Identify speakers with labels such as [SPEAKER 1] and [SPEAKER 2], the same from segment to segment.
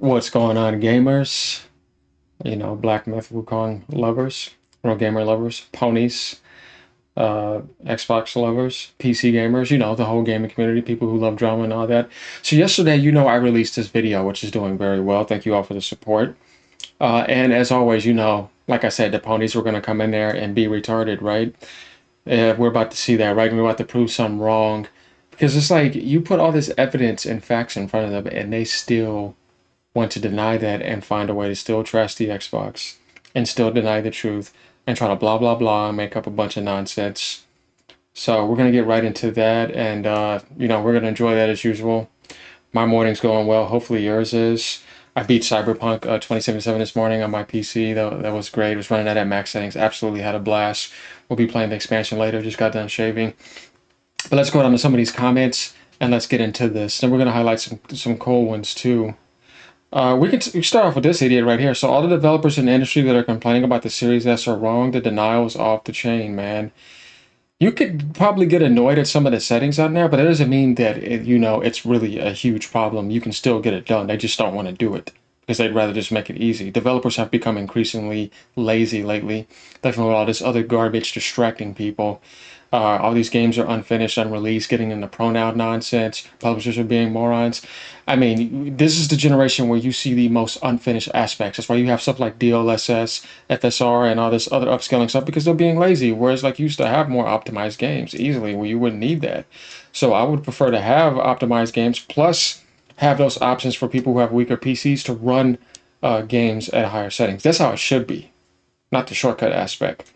[SPEAKER 1] What's going on, gamers? You know, Black Myth Wukong lovers, real gamer lovers, ponies, Xbox lovers, PC gamers, you know, the whole gaming community, people who love drama and all that. So yesterday, you know, I released this video, which is doing very well. Thank you all for the support. And as always, you know, like I said, the ponies were going to come in there and be retarded, right? We're about to see that, right? We're about to prove something wrong. Because it's like you put all this evidence and facts in front of them, and they still want to deny that and find a way to still trash the Xbox and still deny the truth and try to blah blah blah and make up a bunch of nonsense. So we're gonna get right into that, and you know, we're gonna enjoy that as usual. My morning's going well. Hopefully yours is. I beat Cyberpunk 2077 this morning on my PC. That was great. I was running that at max settings. Absolutely had a blast. We'll be playing the expansion later. Just got done shaving. But let's go down to some of these comments and let's get into this. Then we're gonna highlight some cool ones too. We start off with this idiot right here. So all the developers in the industry that are complaining about the Series S are wrong. The denial is off the chain, man. You could probably get annoyed at some of the settings on there, but it doesn't mean that you know, it's really a huge problem. You can still get it done. They just don't want to do it because they'd rather just make it easy. Developers have become increasingly lazy lately. Definitely with all this other garbage distracting people. All these games are unfinished, unreleased, getting into pronoun nonsense. Publishers are being morons. I mean, this is the generation where you see the most unfinished aspects. That's why you have stuff like DLSS, FSR, and all this other upscaling stuff because they're being lazy. Whereas, like, you used to have more optimized games easily where you wouldn't need that. So I would prefer to have optimized games plus have those options for people who have weaker PCs to run games at higher settings. That's how it should be, not the shortcut aspect.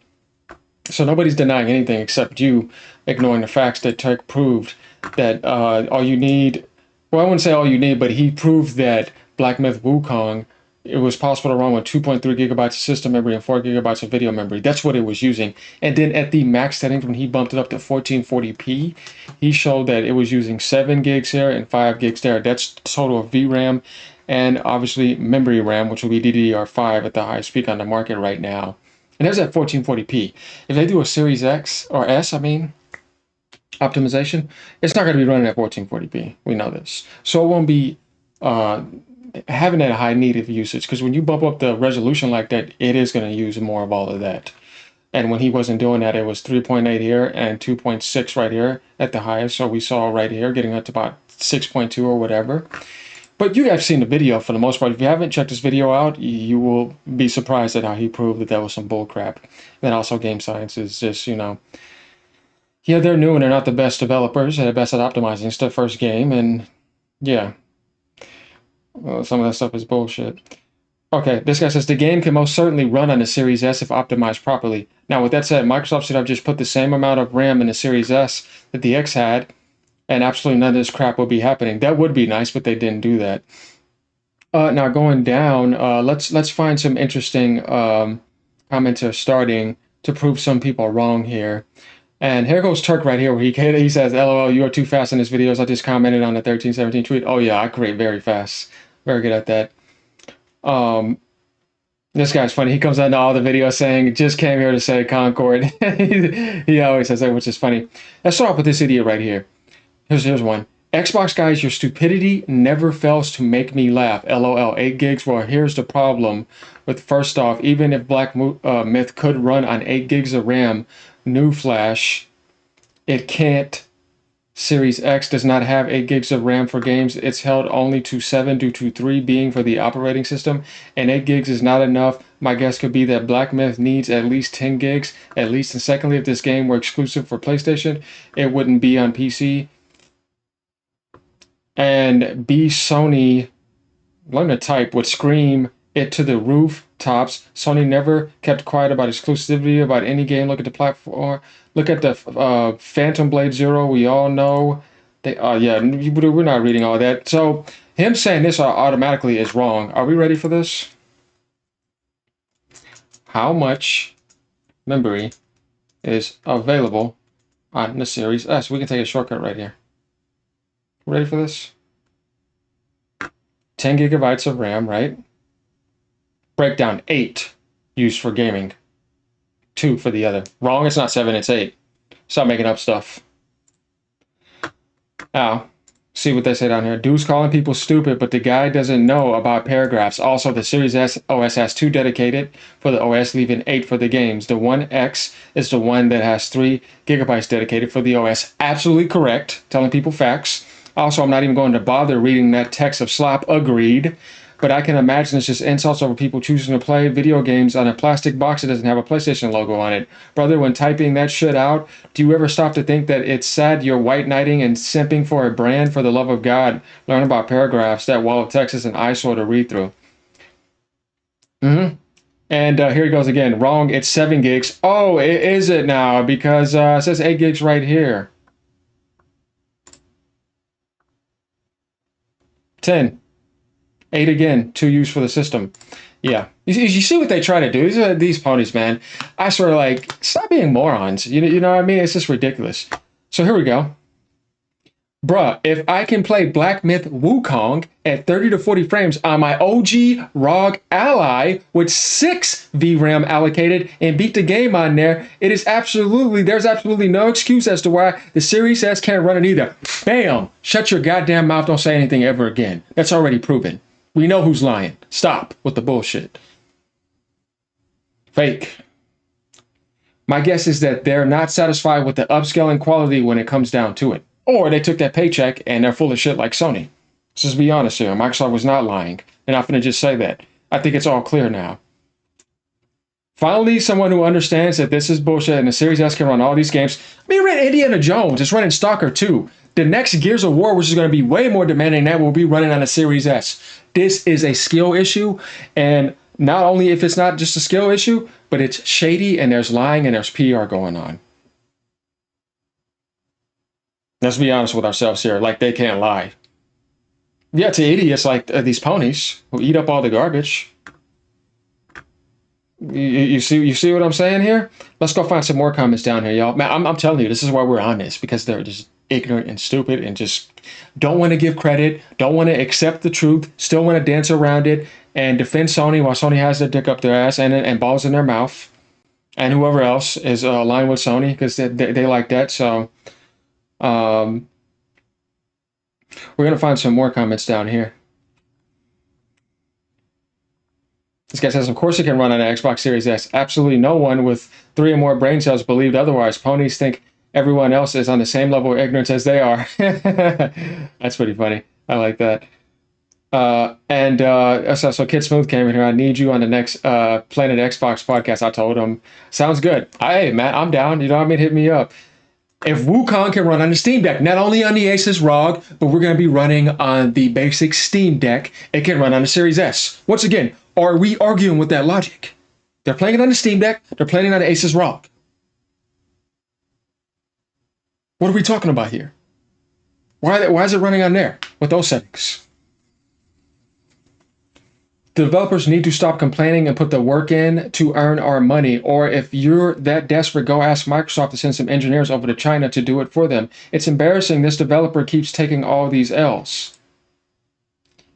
[SPEAKER 1] So nobody's denying anything except you ignoring the facts that Turk proved that all you need, well, I wouldn't say all you need, but he proved that Black Myth Wukong, it was possible to run with 2.3 gigabytes of system memory and 4 gigabytes of video memory. That's what it was using. And then at the max settings, when he bumped it up to 1440p, he showed that it was using 7 gigs here and 5 gigs there. That's total of VRAM and obviously memory RAM, which will be DDR5 at the highest peak on the market right now. And there's at 1440p. If they do a Series X or S, I mean, optimization, it's not going to be running at 1440p. We know this. So it won't be having that high need of usage because when you bump up the resolution like that, it is going to use more of all of that. And when he wasn't doing that, it was 3.8 here and 2.6 right here at the highest. So we saw right here getting up to about 6.2 or whatever. But you have seen the video for the most part. If you haven't checked this video out, you will be surprised at how he proved that was some bullcrap. And also Game Science is just, you know, yeah, they're new and they're not the best developers. They're the best at optimizing. It's their first game. And yeah, well, some of that stuff is bullshit. Okay, this guy says the game can most certainly run on the Series S if optimized properly. Now, with that said, Microsoft should have just put the same amount of RAM in the Series S that the X had, and absolutely none of this crap would be happening. That would be nice, but they didn't do that. Now going down, let's find some interesting commenters starting to prove some people wrong here. And here goes Turk right here, where he says, "LOL, you are too fast in his videos. I just commented on the 1317 tweet. Oh yeah, I create very fast, very good at that." This guy's funny. He comes out into all the videos saying, "Just came here to say Concord." He always says that, which is funny. Let's start off with this idiot right here. Here's one. Xbox guys, your stupidity never fails to make me laugh. LOL. 8 gigs. Well, here's the problem. With first off, even if Black Myth could run on 8 gigs of RAM, new flash, it can't. Series X does not have 8 gigs of RAM for games. It's held only to 7 due to 3 being for the operating system, and 8 gigs is not enough. My guess could be that Black Myth needs at least 10 gigs, at least. And secondly, if this game were exclusive for PlayStation, it wouldn't be on PC. And B, Sony, learn to type, would scream it to the rooftops. Sony never kept quiet about exclusivity about any game. Look at the platform. Look at the Phantom Blade Zero. We all know. Yeah, we're not reading all that. So him saying this automatically is wrong. Are we ready for this? How much memory is available on the Series S? We can take a shortcut right here. Ready for this? 10 gigabytes of RAM, right? Breakdown 8 used for gaming. 2 for the other. Wrong, it's not 7, it's 8. Stop making up stuff. Now, See what they say down here. Dude's calling people stupid, but the guy doesn't know about paragraphs. Also, the Series S OS has 2 dedicated for the OS, leaving 8 for the games. The One X is the one that has 3 gigabytes dedicated for the OS. Absolutely correct. Telling people facts. Also, I'm not even going to bother reading that text of slop. Agreed. But I can imagine it's just insults over people choosing to play video games on a plastic box that doesn't have a PlayStation logo on it. Brother, when typing that shit out, do you ever stop to think that it's sad you're white knighting and simping for a brand? For the love of God, learn about paragraphs. That wall of text is an eyesore to read through. And here he goes again. Wrong, it's 7 gigs. Oh, is it now? Because it says 8 gigs right here. 10. 8 again, 2 used for the system. Yeah. You see what they try to do? These ponies, man. I swear, like, stop being morons. You know what I mean? It's just ridiculous. So here we go. Bruh, if I can play Black Myth Wukong at 30 to 40 frames on my OG ROG Ally with 6 VRAM allocated and beat the game on there, there's absolutely no excuse as to why the Series S can't run it either. Bam! Shut your goddamn mouth, don't say anything ever again. That's already proven. We know who's lying. Stop with the bullshit. Fake. My guess is that they're not satisfied with the upscaling quality when it comes down to it. Or they took that paycheck and they're full of shit like Sony. Let's just be honest here. Microsoft was not lying. They're not going to just say that. I think it's all clear now. Finally, someone who understands that this is bullshit and the Series S can run all these games. I mean, ran Indiana Jones. It's running Stalker 2. The next Gears of War, which is going to be way more demanding than that, will be running on a Series S. This is a skill issue. And not only if it's not just a skill issue, but it's shady and there's lying and there's PR going on. Let's be honest with ourselves here. Like, they can't lie. Yeah, to idiots like these ponies who eat up all the garbage. You see what I'm saying here? Let's go find some more comments down here, y'all. Man, I'm telling you, this is why we're on this, because they're just ignorant and stupid and just don't want to give credit, don't want to accept the truth, still want to dance around it and defend Sony while Sony has their dick up their ass and balls in their mouth, and whoever else is aligned with Sony because they like that. So we're going to find some more comments down here. This guy says, of course it can run on an Xbox Series S. Absolutely no one with 3 or more brain cells believed otherwise. Ponies think everyone else is on the same level of ignorance as they are. That's pretty funny. I like that. So Kid Smooth came in here. I need you on the next Planet Xbox podcast. I told him, sounds good. Hey, man, I'm down. You know what I mean? Hit me up. If Wukong can run on the Steam Deck, not only on the Asus ROG, but we're going to be running on the basic Steam Deck, it can run on the Series S. Once again, are we arguing with that logic? They're playing it on the Steam Deck. They're playing it on the Asus ROG. What are we talking about here? Why is it running on there with those settings? The developers need to stop complaining and put the work in to earn our money. Or if you're that desperate, go ask Microsoft to send some engineers over to China to do it for them. It's embarrassing this developer keeps taking all these L's.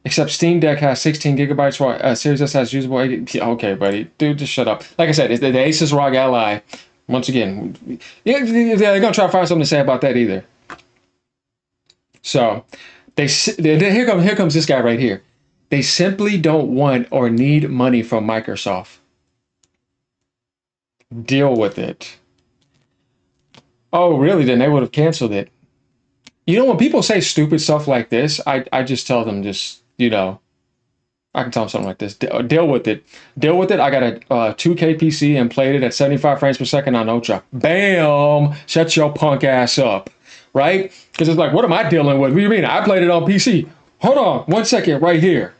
[SPEAKER 1] Except Steam Deck has 16 gigabytes while Series S has usable 80. Okay, buddy. Dude, just shut up. Like I said, it's the Asus ROG Ally. Once again, they're going to try to find something to say about that either. So, here comes this guy right here. They simply don't want or need money from Microsoft. Deal with it. Oh, really? Then they would have canceled it. You know, when people say stupid stuff like this, I just tell them I can tell them something like this. Deal with it. Deal with it. I got a 2K PC and played it at 75 frames per second on Ultra. Bam! Shut your punk ass up. Right? Because it's like, what am I dealing with? What do you mean? I played it on PC. Hold on. 1 second right here.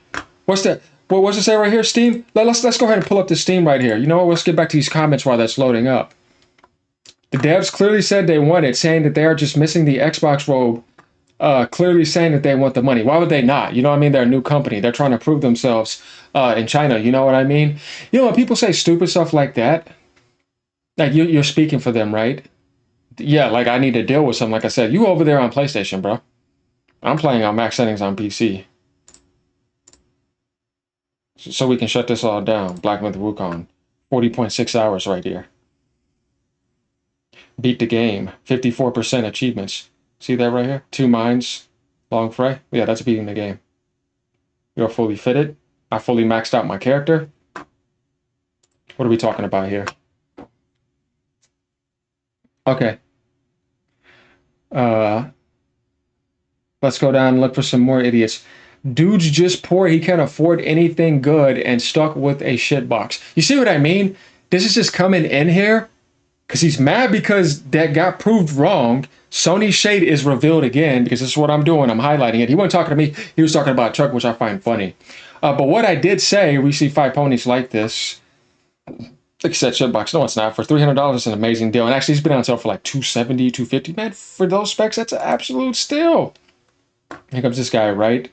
[SPEAKER 1] What's that? What's it say right here, Steam? Let's go ahead and pull up the Steam right here. You know what? Let's get back to these comments while that's loading up. The devs clearly said they want it, saying that they are just missing the Xbox robe. Clearly saying that they want the money. Why would they not? You know what I mean? They're a new company. They're trying to prove themselves in China. You know what I mean? You know, when people say stupid stuff like that, like you're speaking for them, right? Yeah, like I need to deal with something. Like I said, you over there on PlayStation, bro. I'm playing on max settings on PC. So we can shut this all down. Black Myth Wukong. 40.6 hours right here. Beat the game. 54% achievements. See that right here? 2 mines. Long fray? Yeah, that's beating the game. You're fully fitted. I fully maxed out my character. What are we talking about here? Okay. Let's go down and look for some more idiots. Dude's just poor. He can't afford anything good and stuck with a shit box. You see what I mean? This is just coming in here because he's mad because that got proved wrong. Sony's shade is revealed again because this is what I'm doing. I'm highlighting it. He wasn't talking to me. He was talking about Chuck, which I find funny. But what I did say, we see 5 ponies like this. Like I said, shitbox. No, it's not. For $300, it's an amazing deal. And actually, he's been on sale for like $270, $250. Man, for those specs, that's an absolute steal. Here comes this guy, right?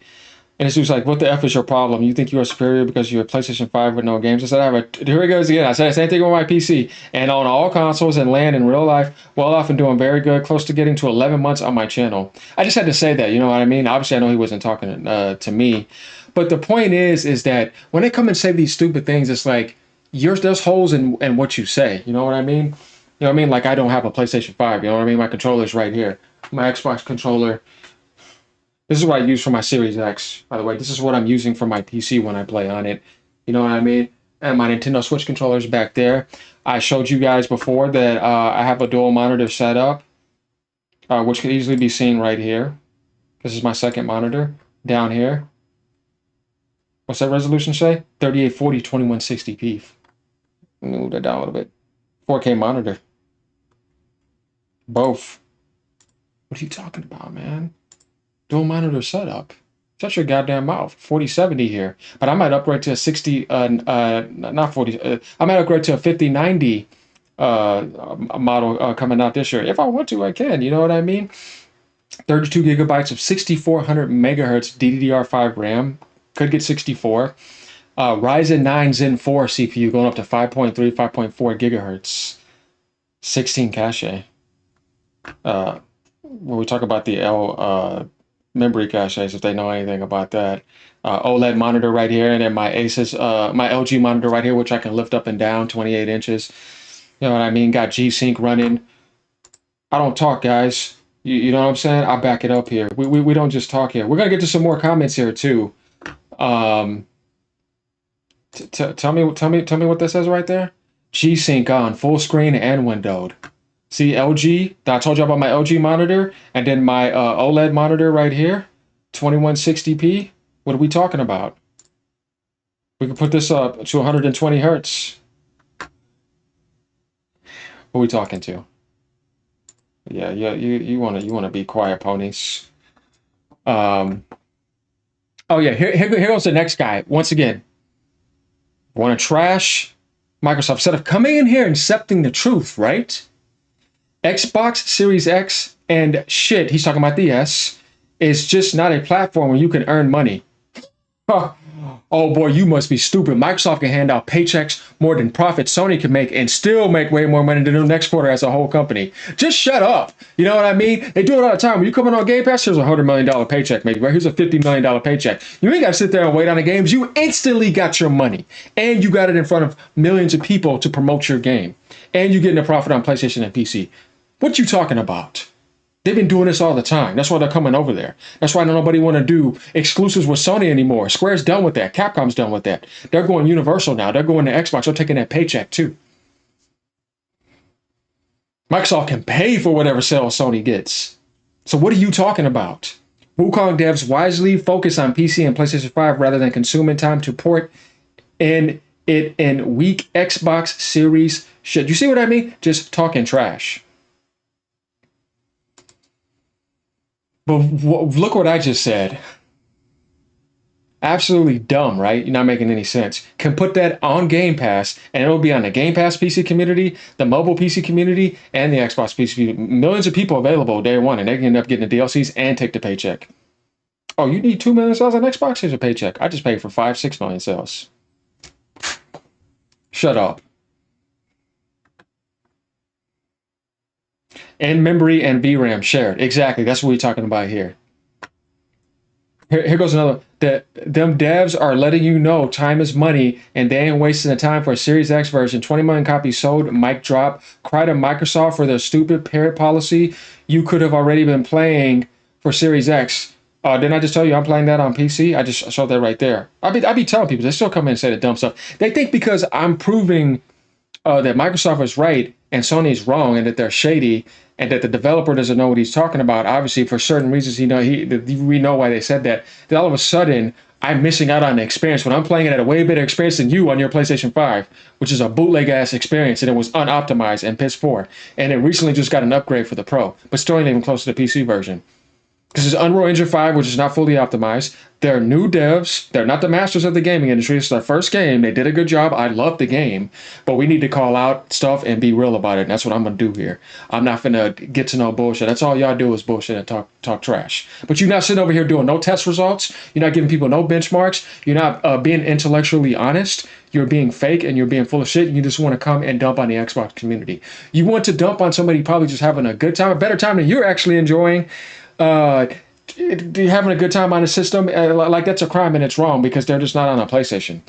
[SPEAKER 1] And this dude's like, what the F is your problem? You think you are superior because you're a PlayStation 5 with no games? I said, here he goes again. I said the same thing with my PC. And on all consoles and land in real life, well off and doing very good, close to getting to 11 months on my channel. I just had to say that, you know what I mean? Obviously, I know he wasn't talking to me. But the point is that when they come and say these stupid things, it's like, there's holes in what you say. You know what I mean? You know what I mean? Like, I don't have a PlayStation 5. You know what I mean? My controller's right here. My Xbox controller. This is what I use for my Series X, by the way. This is what I'm using for my PC when I play on it. You know what I mean? And my Nintendo Switch controller's back there. I showed you guys before that I have a dual monitor setup, which could easily be seen right here. This is my second monitor down here. What's that resolution say? 3840, 2160p. Let me move that down a little bit. 4K monitor. Both. What are you talking about, man? Dual monitor setup. Shut your goddamn mouth. 4070 here. But I might upgrade to a 60, not 40, I might upgrade to a 5090 model coming out this year. If I want to, I can. You know what I mean? 32 gigabytes of 6400 megahertz DDR5 RAM. Could get 64. Ryzen 9 Zen 4 CPU going up to 5.3, 5.4 gigahertz. 16 cache. When we talk about the memory caches, if they know anything about that. OLED monitor right here, and then my Asus, my LG monitor right here, which I can lift up and down, 28 inches. You know what I mean? Got G-Sync running. I don't talk, guys. You know what I'm saying? I back it up here. We don't just talk here. We're gonna get to some more comments here too. Tell me what this says right there. G-Sync on, full screen and windowed. See LG, I told you about my LG monitor, and then my OLED monitor right here, 2160p. What are we talking about? We can put this up to 120 hertz. What are we talking to? Yeah, you wanna be quiet, ponies. Oh yeah, here goes the next guy. Once again, want to trash Microsoft instead of coming in here and accepting the truth, right? Xbox Series X and shit, he's talking about the S, is just not a platform where you can earn money. Huh. Oh boy, you must be stupid. Microsoft can hand out paychecks more than profit Sony can make and still make way more money than the next quarter as a whole company. Just shut up. You know what I mean? They do it all the time. When you come in on Game Pass, here's a $100 million paycheck, maybe, right? Here's a $50 million paycheck. You ain't got to sit there and wait on the games. You instantly got your money. And you got it in front of millions of people to promote your game. And you're getting a profit on PlayStation and PC. What you talking about? They've been doing this all the time. That's why they're coming over there. That's why nobody want to do exclusives with Sony anymore. Square's done with that. Capcom's done with that. They're going Universal now. They're going to Xbox. They're taking that paycheck too. Microsoft can pay for whatever sales Sony gets. So what are you talking about? Wukong devs wisely focus on PC and PlayStation 5 rather than consuming time to port in it in weak Xbox Series shit. You see what I mean? Just talking trash. But look what I just said. Absolutely dumb, right? You're not making any sense. Can put that on Game Pass, and it'll be on the Game Pass PC community, the mobile PC community, and the Xbox PC. Millions of people available day one, and they can end up getting the DLCs and take the paycheck. Oh, you need 2 million sales on Xbox? Here's a paycheck. I just paid for 5-6 million sales. Shut up. And memory and VRAM shared. Exactly. That's what we're talking about here. Here goes another. Them devs are letting you know time is money and they ain't wasting the time for a Series X version. 20 million copies sold. Mic drop. Cry to Microsoft for their stupid parrot policy. You could have already been playing for Series X. Didn't I just tell you I'm playing that on PC? I just showed that right there. I be telling people, they still come in and say the dumb stuff. They think because I'm proving that Microsoft is right and Sony's wrong, and that they're shady, and that the developer doesn't know what he's talking about. Obviously, for certain reasons, we know why they said that. Then all of a sudden, I'm missing out on the experience when I'm playing it at a way better experience than you on your PlayStation 5, which is a bootleg ass experience, and it was unoptimized and piss poor. And it recently just got an upgrade for the Pro, but still ain't even close to the PC version. This is Unreal Engine 5, which is not fully optimized. They're new devs. They're not the masters of the gaming industry. It's their first game. They did a good job. I love the game. But we need to call out stuff and be real about it. And that's what I'm going to do here. I'm not going to get to no bullshit. That's all y'all do is bullshit and talk trash. But you're not sitting over here doing no test results. You're not giving people no benchmarks. You're not being intellectually honest. You're being fake and you're being full of shit. And you just want to come and dump on the Xbox community. You want to dump on somebody probably just having a good time, a better time than you're actually enjoying. Having a good time on the system, like that's a crime and it's wrong because they're just not on a PlayStation.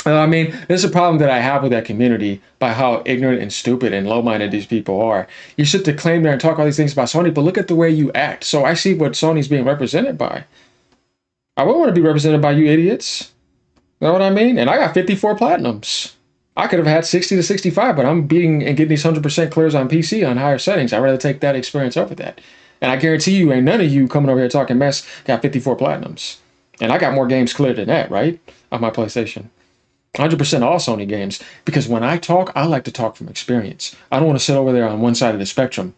[SPEAKER 1] I mean, this is a problem that I have with that community by how ignorant and stupid and low-minded these people are. You sit to claim there and talk all these things about Sony, but look at the way you act. So I see what Sony's being represented by. I wouldn't want to be represented by you idiots. You know what I mean? And I got 54 platinums. I could have had 60 to 65, but I'm beating and getting these 100% clears on PC on higher settings. I'd rather take that experience over that. And I guarantee you ain't none of you coming over here talking mess got 54 platinums. And I got more games cleared than that, right? On my PlayStation. 100% all Sony games. Because when I talk, I like to talk from experience. I don't want to sit over there on one side of the spectrum,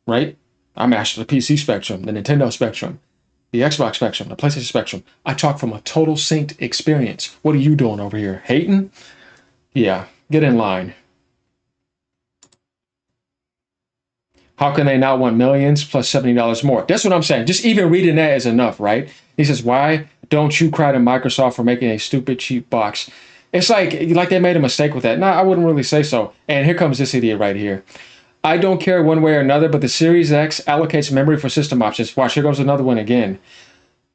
[SPEAKER 1] right? I master the PC spectrum, the Nintendo spectrum, the Xbox spectrum, the PlayStation spectrum. I talk from a total synced experience. What are you doing over here? Hating? Yeah, get in line. How can they not want millions plus $70 more? That's what I'm saying. Just even reading that is enough, right? He says, why don't you cry to Microsoft for making a stupid, cheap box? It's like they made a mistake with that. No, I wouldn't really say so. And here comes this idiot right here. I don't care one way or another, but the Series X allocates memory for system options. Watch, here goes another one again.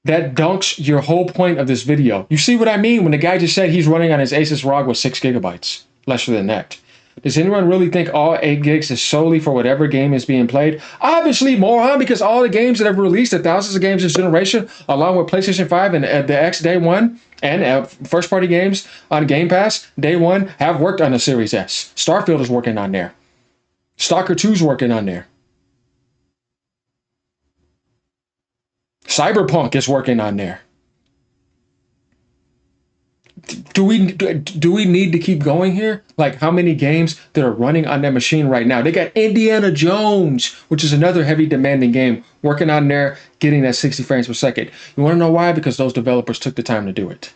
[SPEAKER 1] That dunks your whole point of this video. You see what I mean? When the guy just said he's running on his Asus ROG with 6 gigabytes, lesser than that. Does anyone really think all 8 gigs is solely for whatever game is being played? Obviously, moron, because all the games that have released, the thousands of games this generation, along with PlayStation 5 and the X day one, and first-party games on Game Pass day one, have worked on the Series S. Starfield is working on there. Stalker 2 is working on there. Cyberpunk is working on there. Do we need to keep going here? Like how many games that are running on that machine right now? They got Indiana Jones, which is another heavy demanding game, working on there, getting that 60 frames per second. You want to know why? Because those developers took the time to do it.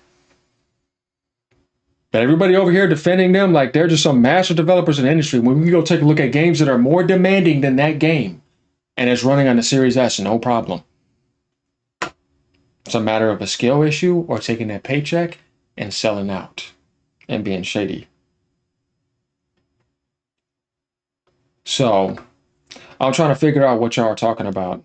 [SPEAKER 1] But everybody over here defending them like they're just some master developers in the industry. When we go take a look at games that are more demanding than that game, and it's running on the Series S, no problem. It's a matter of a skill issue or taking that paycheck and selling out and being shady. So I'm trying to figure out what y'all are talking about.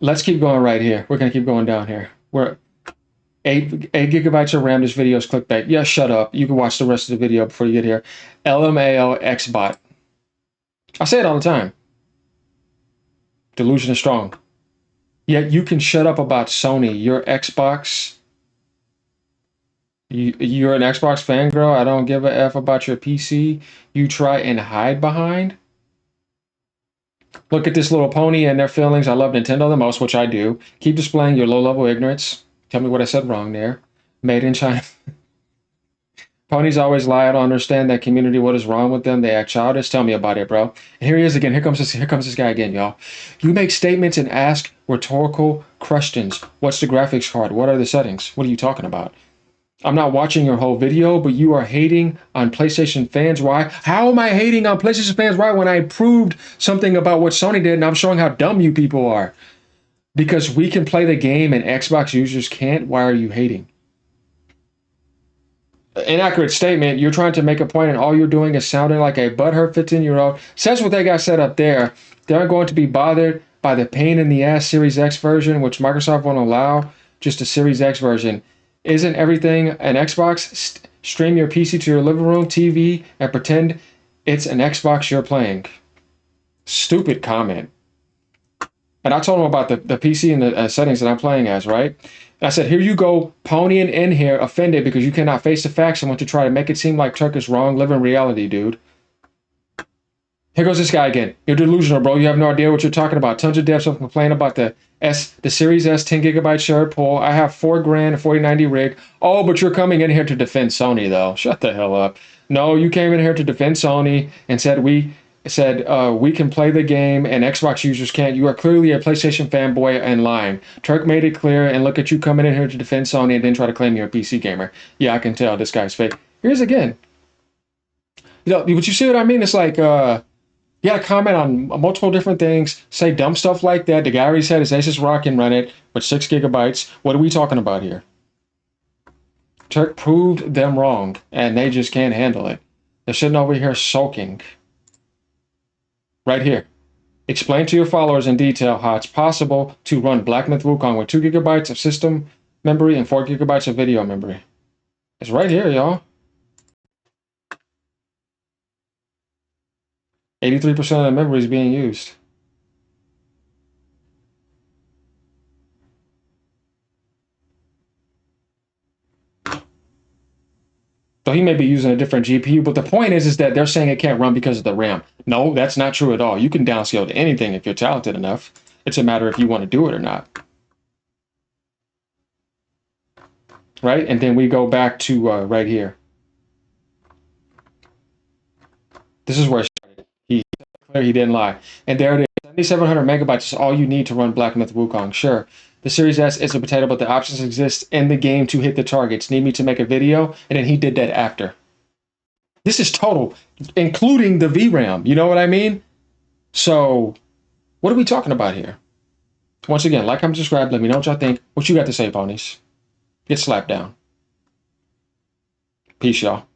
[SPEAKER 1] Let's keep going right here. We're going to keep going down here. We're 8 gigabytes of RAM. This video is clickbait. Yeah, shut up. You can watch the rest of the video before you get here. LMAO XBot. I say it all the time. Delusion is strong. Yet you can shut up about Sony. Your Xbox. You're an Xbox fangirl. I don't give a F about your PC. You try and hide behind. Look at this little pony and their feelings. I love Nintendo the most, which I do. Keep displaying your low-level ignorance. Tell me what I said wrong there. Made in China. Ponies always lie. I don't understand that community. What is wrong with them? They act childish. Tell me about it, bro. And here he is again. Here comes this guy again, y'all. You make statements and ask rhetorical questions. What's the graphics card? What are the settings? What are you talking about? I'm not watching your whole video, but you are hating on PlayStation fans. Why? How am I hating on PlayStation fans? Why? When I proved something about what Sony did, and I'm showing how dumb you people are. Because we can play the game and Xbox users can't. Why are you hating? Inaccurate statement. You're trying to make a point and all you're doing is sounding like a butthurt 15-year-old. Says what they got set up there. They're going to be bothered by the pain in the ass Series X version, which Microsoft won't allow, just a Series X version. Isn't everything an Xbox? Stream your PC to your living room TV and pretend it's an Xbox you're playing. Stupid comment. And I told him about the PC and the settings that I'm playing as, right? And I said, here you go, ponying in here, offended because you cannot face the facts and want to try to make it seem like Turk is wrong. Live in reality, dude. Here goes this guy again. You're delusional, bro. You have no idea what you're talking about. Tons of devs have complained about the Series S 10 gigabyte shared pool. I have $4,000 and 4090 rig. Oh, but you're coming in here to defend Sony, though. Shut the hell up. No, you came in here to defend Sony and said we can play the game and Xbox users can't. You are clearly a PlayStation fanboy and lying. Turk made it clear, and look at you coming in here to defend Sony and then try to claim you're a PC gamer. Yeah, I can tell this guy's fake. Here's again. You know, but you see what I mean? It's like, you gotta comment on multiple different things, say dumb stuff like that. The guy already said his Asus ROG can run it with 6 gigabytes. What are we talking about here? Turk proved them wrong, and they just can't handle it. They're sitting over here sulking. Right here. Explain to your followers in detail how it's possible to run Black Myth Wukong with 2 gigabytes of system memory and 4 gigabytes of video memory. It's right here, y'all. 83% of the memory is being used. So he may be using a different GPU, but the point is that they're saying it can't run because of the RAM. No, that's not true at all. You can downscale to anything if you're talented enough. It's a matter if you want to do it or not. Right? And then we go back to right here. This is where he didn't lie. And there it is. 7,700 megabytes is all you need to run Black Myth Wukong. Sure, the Series S is a potato, but the options exist in the game to hit the targets. Need me to make a video? And then he did that after. This is total, including the VRAM. You know what I mean? So, what are we talking about here? Once again, like, comment, subscribe. Let me know what y'all think. What you got to say, ponies? Get slapped down. Peace, y'all.